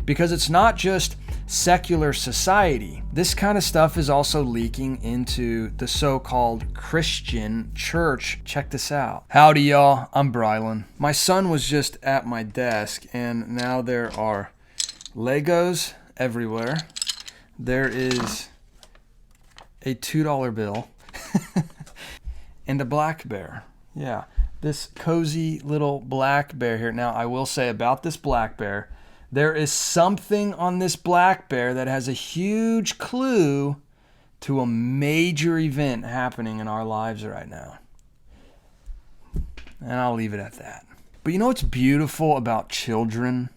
because it's not just secular society. This kind of stuff is also leaking into the so-called Christian church. Check this out. Howdy, y'all. I'm Brylan. My son was just at my desk, and now there are Legos everywhere. There is a $2 bill and a black bear. Yeah, this cozy little black bear here. Now, I will say about this black bear, there is something on this black bear that has a huge clue to a major event happening in our lives right now. And I'll leave it at that. But you know what's beautiful about children?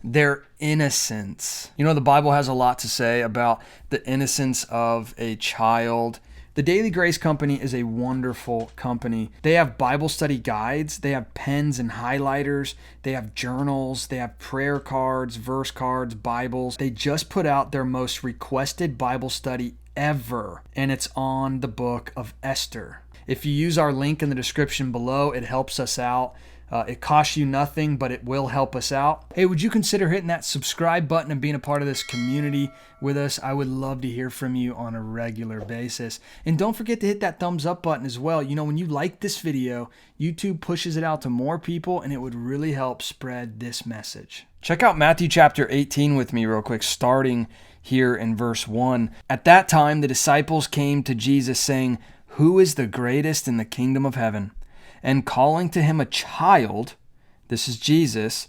Their innocence. You know, the Bible has a lot to say about the innocence of a child. The Daily Grace Company is a wonderful company. They have Bible study guides. They have pens and highlighters. They have journals. They have prayer cards, verse cards, Bibles. They just put out their most requested Bible study ever, and it's on the book of Esther. If you use our link in the description below, it helps us out. It costs you nothing, but it will help us out. Hey, would you consider hitting that subscribe button and being a part of this community with us? I would love to hear from you on a regular basis. And don't forget to hit that thumbs up button as well. You know, when you like this video, YouTube pushes it out to more people, and it would really help spread this message. Check out Matthew chapter 18 with me real quick, starting here in verse 1. At that time, the disciples came to Jesus saying, "Who is the greatest in the kingdom of heaven?" And calling to him a child, this is Jesus,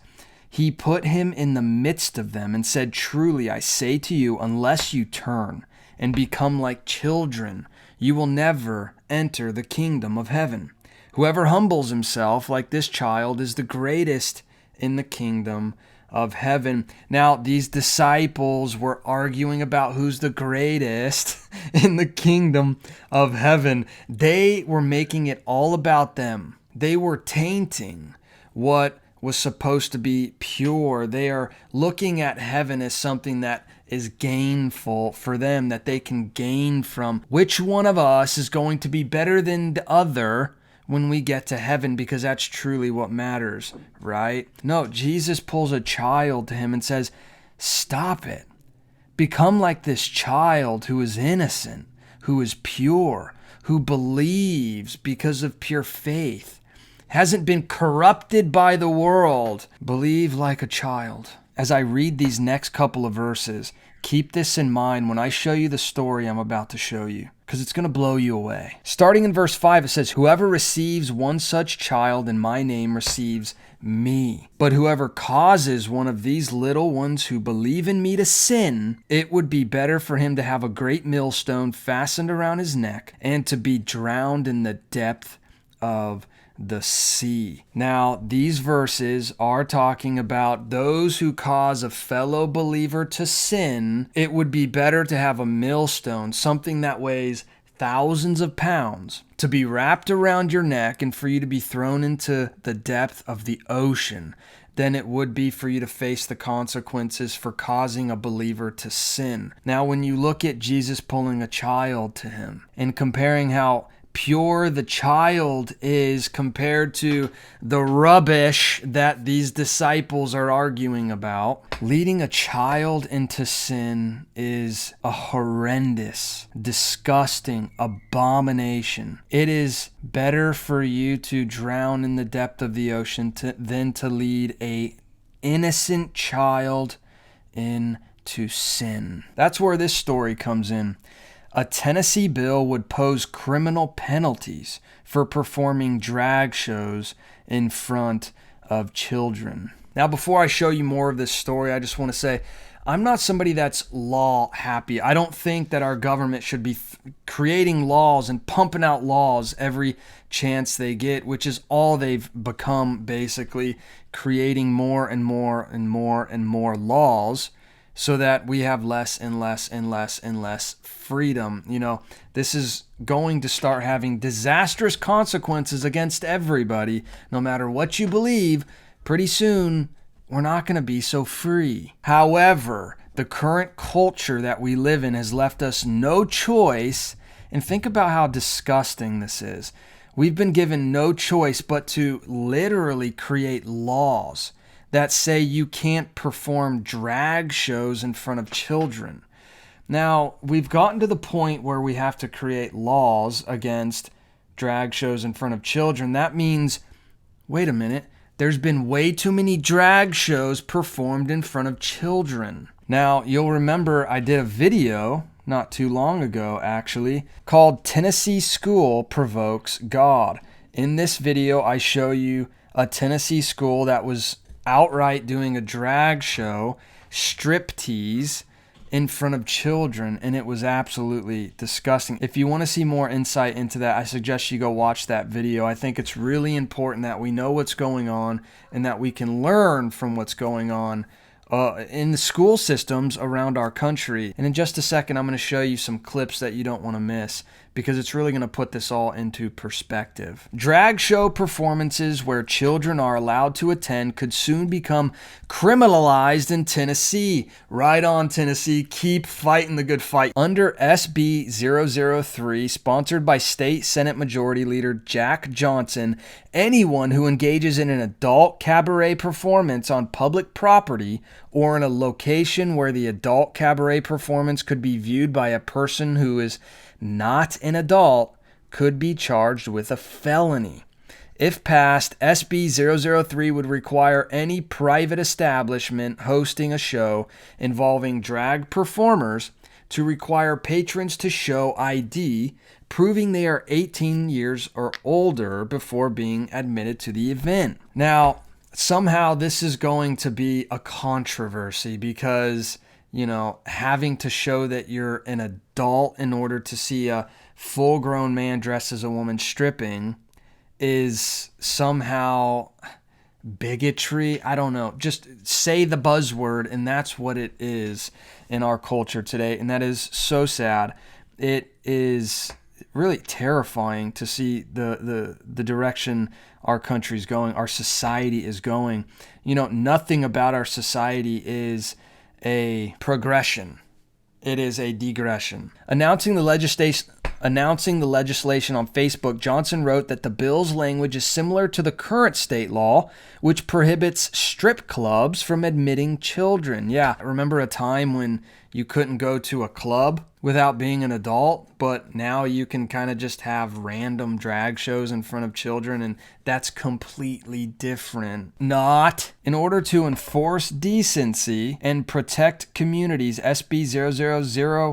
he put him in the midst of them and said, "Truly I say to you, unless you turn and become like children, you will never enter the kingdom of heaven. Whoever humbles himself like this child is the greatest in the kingdom of heaven." Now, these disciples were arguing about who's the greatest in the kingdom of heaven. They were making it all about them. They were tainting what was supposed to be pure. They are looking at heaven as something that is gainful for them, that they can gain from. Which one of us is going to be better than the other when we get to heaven, because that's truly what matters, right? No, Jesus pulls a child to him and says, stop it. Become like this child who is innocent, who is pure, who believes because of pure faith, hasn't been corrupted by the world. Believe like a child. As I read these next couple of verses, keep this in mind when I show you the story I'm about to show you, because it's going to blow you away. Starting in verse 5, it says, "Whoever receives one such child in my name receives me. But whoever causes one of these little ones who believe in me to sin, it would be better for him to have a great millstone fastened around his neck and to be drowned in the depth of the sea." Now, these verses are talking about those who cause a fellow believer to sin. It would be better to have a millstone, something that weighs thousands of pounds, to be wrapped around your neck and for you to be thrown into the depth of the ocean than it would be for you to face the consequences for causing a believer to sin. Now, when you look at Jesus pulling a child to him and comparing how pure the child is compared to the rubbish that these disciples are arguing about, leading a child into sin is a horrendous, disgusting abomination. It is better for you to drown in the depth of the ocean than to lead a innocent child into sin. That's where this story comes in. A Tennessee bill would pose criminal penalties for performing drag shows in front of children. Now, before I show you more of this story, I just want to say, I'm not somebody that's law happy. I don't think that our government should be creating laws and pumping out laws every chance they get, which is all they've become, basically, creating more and more and more and more laws, so that we have less and less and less and less freedom. You know, this is going to start having disastrous consequences against everybody. No matter what you believe, pretty soon we're not going to be so free. However, the current culture that we live in has left us no choice. And think about how disgusting this is. We've been given no choice but to literally create laws that say you can't perform drag shows in front of children. Now, we've gotten to the point where we have to create laws against drag shows in front of children. That means, wait a minute, there's been way too many drag shows performed in front of children. Now, you'll remember I did a video not too long ago, actually, called Tennessee School Provokes God. In this video, I show you a Tennessee school that was outright doing a drag show, striptease, in front of children, and it was absolutely disgusting. If you want to see more insight into that, I suggest you go watch that video. I think it's really important that we know what's going on and that we can learn from what's going on in the school systems around our country. And in just a second, I'm going to show you some clips that you don't want to miss, because it's really going to put this all into perspective. Drag show performances where children are allowed to attend could soon become criminalized in Tennessee. Right on, Tennessee. Keep fighting the good fight. Under SB 003, sponsored by State Senate Majority Leader Jack Johnson, anyone who engages in an adult cabaret performance on public property or in a location where the adult cabaret performance could be viewed by a person who is not an adult could be charged with a felony. If passed, SB 003 would require any private establishment hosting a show involving drag performers to require patrons to show ID proving they are 18 years or older before being admitted to the event. Now, somehow this is going to be a controversy because, having to show that you're an adult in order to see a full-grown man dressed as a woman stripping is somehow bigotry. I don't know. Just say the buzzword, and that's what it is in our culture today, and that is so sad. It is really terrifying to see the direction our country's going, our society is going. Nothing about our society is a progression. It is a digression. Announcing the legislation on Facebook, Johnson wrote that the bill's language is similar to the current state law, which prohibits strip clubs from admitting children. Yeah, remember a time when you couldn't go to a club without being an adult, but now you can kind of just have random drag shows in front of children, and that's completely different. Not. In order to enforce decency and protect communities, SB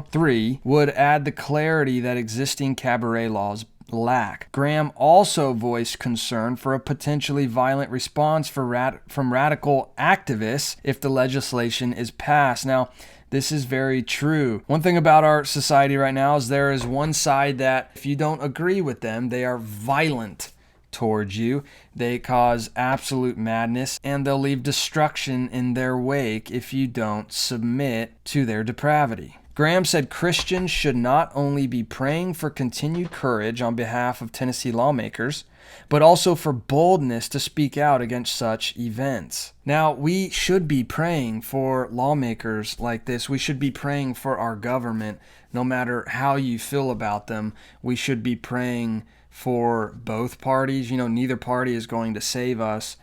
0003 would add the clarity that existing cabaret laws lack. Graham also voiced concern for a potentially violent response from radical activists if the legislation is passed. Now, this is very true. One thing about our society right now is there is one side that if you don't agree with them, they are violent towards you. They cause absolute madness, and they'll leave destruction in their wake if you don't submit to their depravity. Graham said Christians should not only be praying for continued courage on behalf of Tennessee lawmakers, but also for boldness to speak out against such events. Now, we should be praying for lawmakers like this. We should be praying for our government, no matter how you feel about them. We should be praying for both parties. Neither party is going to save us.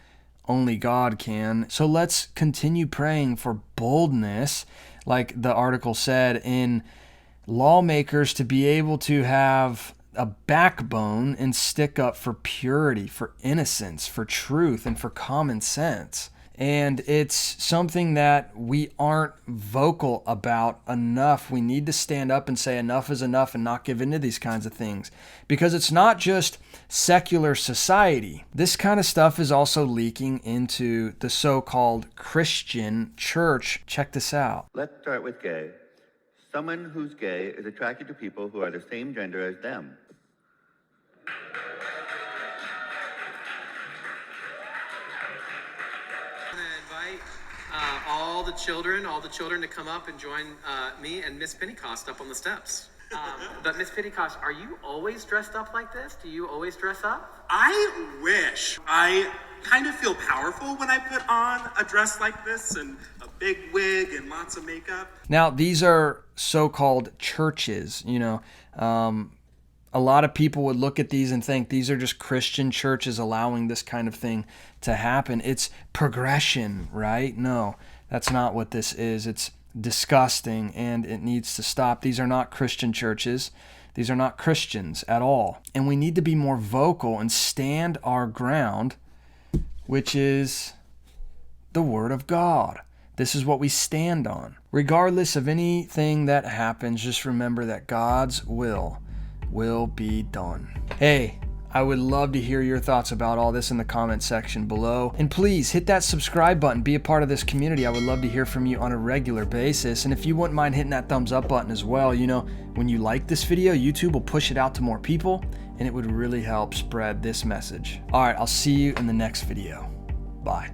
Only God can. So let's continue praying for boldness, like the article said, in lawmakers to be able to have a backbone and stick up for purity, for innocence, for truth, and for common sense. And it's something that we aren't vocal about enough. We need to stand up and say enough is enough and not give in to these kinds of things. Because it's not just secular society. This kind of stuff is also leaking into the so-called Christian church. Check this out. Let's start with gay. Someone who's gay is attracted to people who are the same gender as them. All the children to come up and join me and Miss Pentecost up on the steps. But Miss Pentecost, are you always dressed up like this? Do you always dress up? I wish. I kind of feel powerful when I put on a dress like this and a big wig and lots of makeup. Now, these are so-called churches, A lot of people would look at these and think these are just Christian churches allowing this kind of thing to happen. It's progression, right? No, that's not what this is. It's disgusting and it needs to stop. These are not Christian churches. These are not Christians at all. And we need to be more vocal and stand our ground, which is the Word of God. This is what we stand on. Regardless of anything that happens, just remember that God's will be done. Hey, I would love to hear your thoughts about all this in the comment section below. And please hit that subscribe button, be a part of this community. I would love to hear from you on a regular basis. And if you wouldn't mind hitting that thumbs up button as well, you know, when you like this video, YouTube will push it out to more people and it would really help spread this message. All right, I'll see you in the next video. Bye.